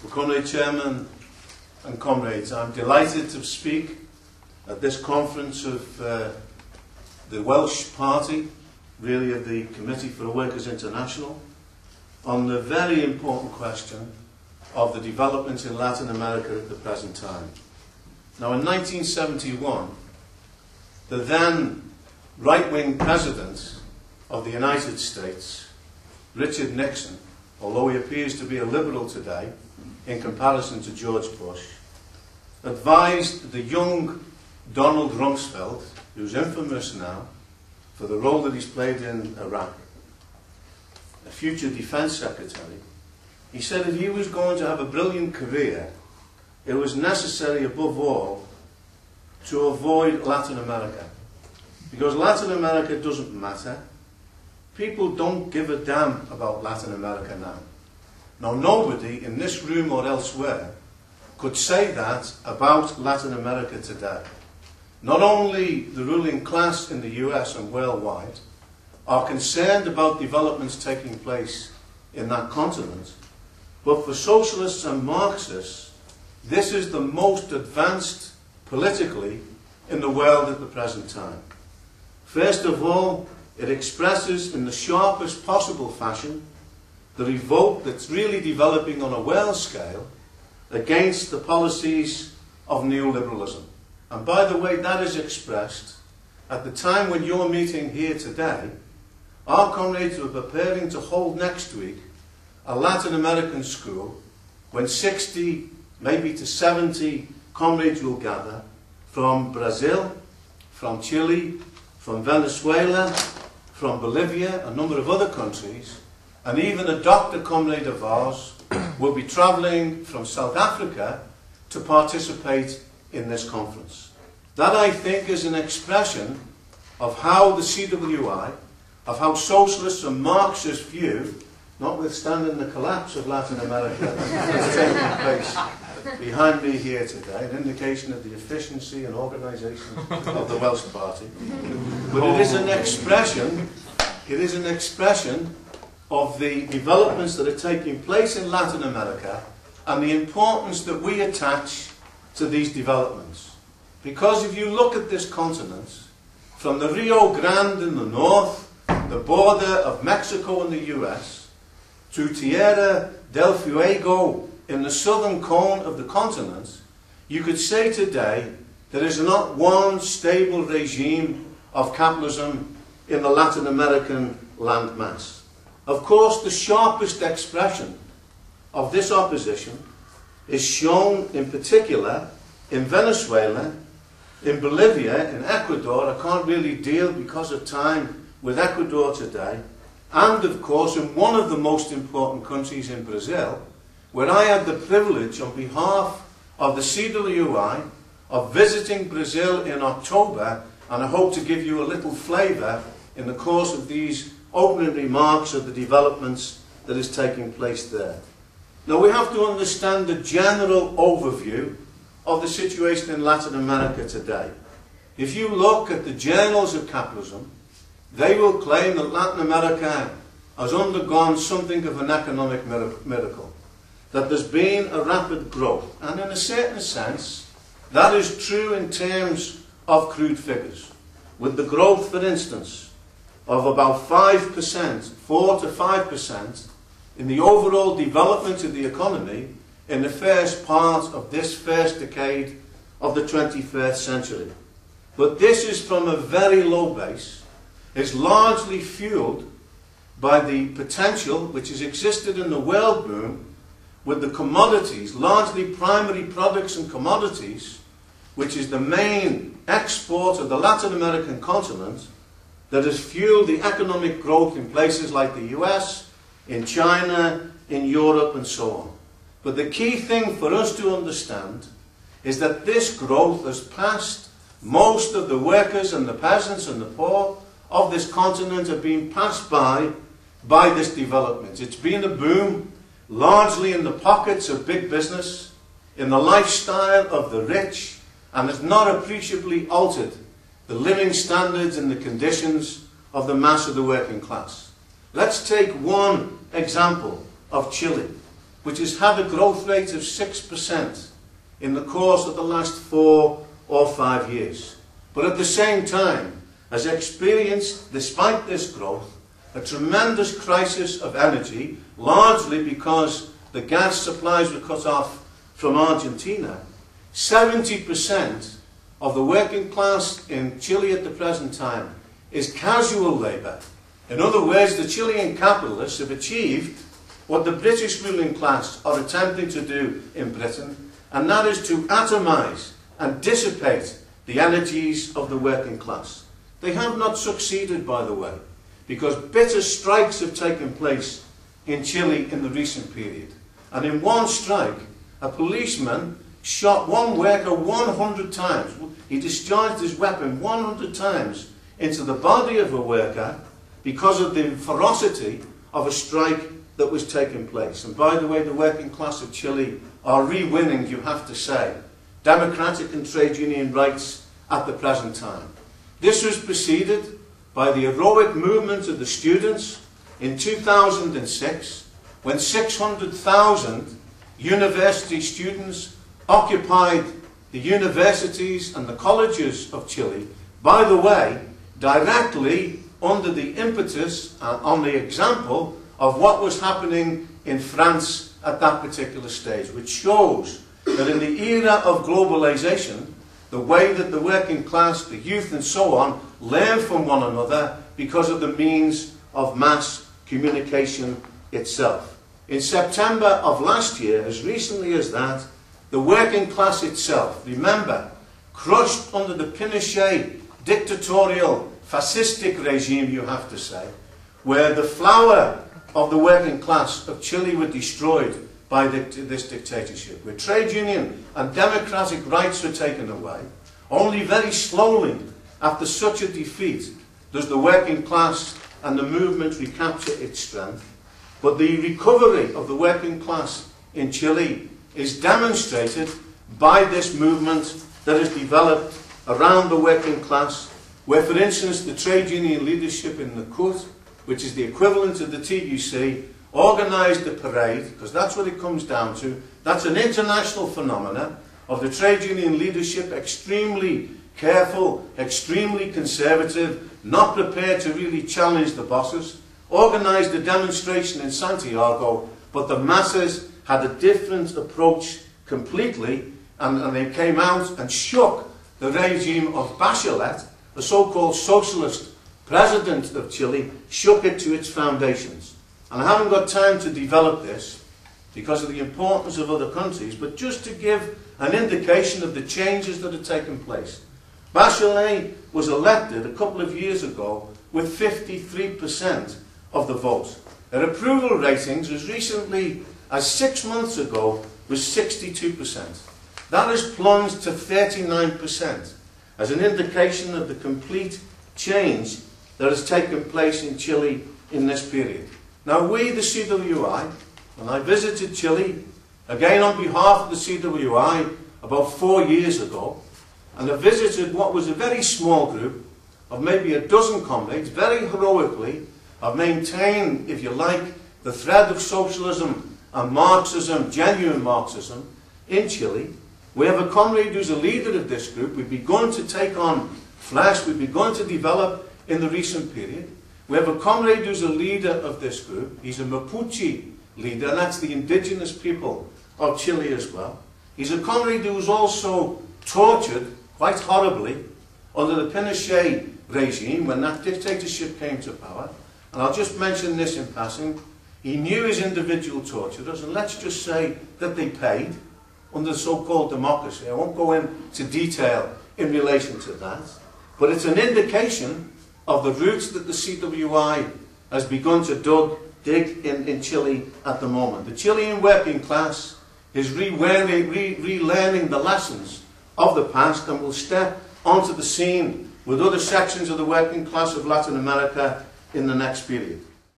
Well, Comrade Chairman and comrades, I'm delighted to speak at this conference of the Welsh Party, really of the Committee for the Workers' International, on the very important question of the developments in Latin America at the present time. Now, in 1971, the then right-wing president of the United States, Richard Nixon, although he appears to be a liberal today in comparison to George Bush, advised the young Donald Rumsfeld, who's infamous now for the role that he's played in Iraq, a future defense secretary. He said if he was going to have a brilliant career, it was necessary above all to avoid Latin America. Because Latin America doesn't matter. People don't give a damn about Latin America now. Now, nobody in this room or elsewhere could say that about Latin America today. Not only the ruling class in the US and worldwide are concerned about developments taking place in that continent, but for socialists and Marxists, this is the most advanced politically in the world at the present time. First of all, it expresses in the sharpest possible fashion the revolt that's really developing on a world scale against the policies of neoliberalism. And by the way, that is expressed at the time when you're meeting here today. Our comrades are preparing to hold next week a Latin American school when 60, maybe to 70 comrades will gather from Brazil, from Chile, from Venezuela, from Bolivia, a number of other countries, and even a doctor comrade of ours will be travelling from South Africa to participate in this conference. That, I think, is an expression of how the CWI, of how socialists and Marxists view, notwithstanding the collapse of Latin America that's taking place behind me here today, an indication of the efficiency and organisation of the Welsh Party. But it is an expression of the developments that are taking place in Latin America and the importance that we attach to these developments. Because if you look at this continent, from the Rio Grande in the north, the border of Mexico and the US, to Tierra del Fuego in the southern cone of the continent, you could say today there is not one stable regime of capitalism in the Latin American landmass. Of course, the sharpest expression of this opposition is shown in particular in Venezuela, in Bolivia, in Ecuador. I can't really deal because of time with Ecuador today, and of course in one of the most important countries in Brazil, where I had the privilege on behalf of the CWI of visiting Brazil in October, and I hope to give you a little flavour in the course of these opening remarks of the developments that is taking place there. Now, we have to understand the general overview of the situation in Latin America today. If you look at the journals of capitalism, they will claim that Latin America has undergone something of an economic miracle, that there's been a rapid growth. And in a certain sense, that is true in terms of crude figures, with the growth, for instance, of about 5%, 4 to 5%, in the overall development of the economy in the first part of this first decade of the 21st century. But this is from a very low base. It's largely fueled by the potential which has existed in the world boom with the commodities, largely primary products and commodities, which is the main export of the Latin American continent, that has fueled the economic growth in places like the US, in China, in Europe, and so on. But the key thing for us to understand is that this growth has passed most of the workers and the peasants and the poor of this continent have been passed by this development. It's been a boom largely in the pockets of big business, in the lifestyle of the rich, and has not appreciably altered the living standards and the conditions of the mass of the working class. Let's take one example of Chile, which has had a growth rate of 6% in the course of the last 4 or 5 years, but at the same time has experienced, despite this growth, a tremendous crisis of energy, largely because the gas supplies were cut off from Argentina. 70% of the working class in Chile at the present time is casual labour. In other words, the Chilean capitalists have achieved what the British ruling class are attempting to do in Britain, and that is to atomise and dissipate the energies of the working class. They have not succeeded, by the way, because bitter strikes have taken place in Chile in the recent period. And in one strike, a policeman shot one worker 100 times. He discharged his weapon 100 times into the body of a worker because of the ferocity of a strike that was taking place. And by the way, the working class of Chile are re-winning, you have to say, democratic and trade union rights at the present time. This was preceded by the heroic movement of the students in 2006, when 600,000 university students occupied the universities and the colleges of Chile, by the way, directly under the impetus and on the example of what was happening in France at that particular stage, which shows that in the era of globalization, the way that the working class, the youth and so on, learn from one another because of the means of mass communication itself. In September of last year, as recently as that, the working class itself, remember, crushed under the Pinochet dictatorial, fascistic regime, you have to say, where the flower of the working class of Chile were destroyed by this dictatorship, where trade union and democratic rights were taken away. Only very slowly, after such a defeat, does the working class and the movement recapture its strength. But the recovery of the working class in Chile is demonstrated by this movement that has developed around the working class, where, for instance, the trade union leadership in the CUT, which is the equivalent of the TUC, organised a parade, because that's what it comes down to. That's an international phenomenon of the trade union leadership, extremely careful, extremely conservative, not prepared to really challenge the bosses, organised a demonstration in Santiago, but the masses had a different approach completely, and they came out and shook the regime of Bachelet, the so-called socialist president of Chile, shook it to its foundations. And I haven't got time to develop this because of the importance of other countries, but just to give an indication of the changes that have taken place. Bachelet was elected a couple of years ago with 53% of the vote. Her approval ratings as recently as 6 months ago was 62%. That has plunged to 39% as an indication of the complete change that has taken place in Chile in this period. Now we, the CWI, and I visited Chile, again on behalf of the CWI, about 4 years ago, and I visited what was a very small group of maybe a dozen comrades, very heroically, have maintained, if you like, the thread of socialism and Marxism, genuine Marxism, in Chile. We have a comrade who's a leader of this group. We've begun to take on flesh, we've begun to develop in the recent period. We have a comrade who's a leader of this group. He's a Mapuche leader, and that's the indigenous people of Chile as well. He's a comrade who was also tortured quite horribly under the Pinochet regime when that dictatorship came to power. And I'll just mention this in passing. He knew his individual torturers, and let's just say that they paid under the so-called democracy. I won't go into detail in relation to that, but it's an indication of the roots that the CWI has begun to dig in Chile at the moment. The Chilean working class is relearning the lessons of the past and will step onto the scene with other sections of the working class of Latin America in the next period.